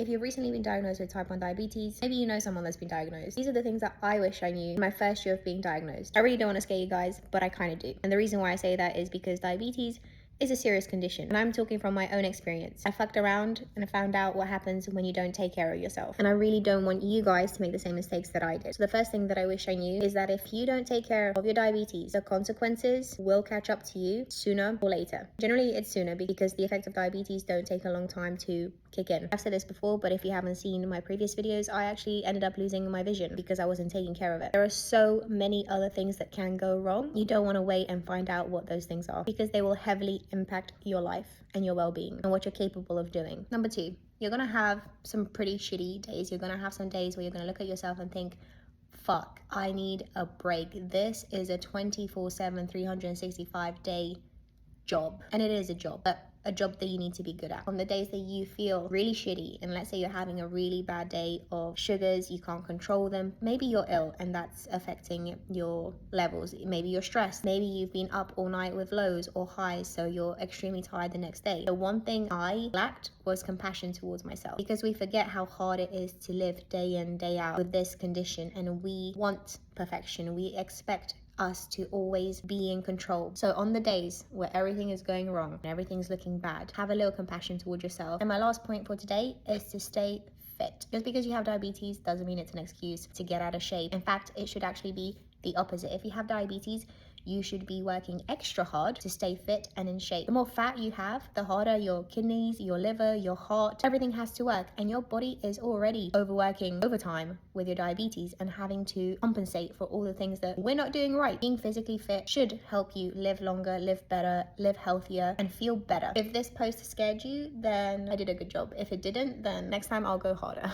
If you've recently been diagnosed with type 1 diabetes, maybe you know someone that's been diagnosed. These are the things that I wish I knew in my first year of being diagnosed. I really don't want to scare you guys, but I kind of do. And the reason why I say that is because diabetes is a serious condition. And I'm talking from my own experience. I fucked around and I found out what happens when you don't take care of yourself. And I really don't want you guys to make the same mistakes that I did. So the first thing that I wish I knew is that if you don't take care of your diabetes, the consequences will catch up to you sooner or later. Generally, it's sooner because the effects of diabetes don't take a long time to kick in. I've said this before, but if you haven't seen my previous videos, I actually ended up losing my vision because I wasn't taking care of it. There are so many other things that can go wrong. You don't want to wait and find out what those things are because they will heavily impact your life and your well-being and what you're capable of doing. Number two, you're gonna have some pretty shitty days. You're gonna have some days where you're gonna look at yourself and think, fuck, I need a break. This is a 24/7, 365-day job. And it is a job, but a job that you need to be good at. On the days that you feel really shitty, and let's say you're having a really bad day of sugars, you can't control them, maybe you're ill and that's affecting your levels, maybe you're stressed, maybe you've been up all night with lows or highs, so you're extremely tired the next day. The one thing I lacked was compassion towards myself, because we forget how hard it is to live day in, day out with this condition, and we want perfection. We expect us to always be in control. So on the days where everything is going wrong and everything's looking bad, have a little compassion towards yourself. And my last point for today is to stay fit. Just because you have diabetes doesn't mean it's an excuse to get out of shape. In fact, it should actually be the opposite. If you have diabetes, you should be working extra hard to stay fit and in shape. The more fat you have, the harder your kidneys, your liver, your heart, everything has to work. And your body is already overworking overtime with your diabetes and having to compensate for all the things that we're not doing right. Being physically fit should help you live longer, live better, live healthier, and feel better. If this post scared you, then I did a good job. If it didn't, then next time I'll go harder.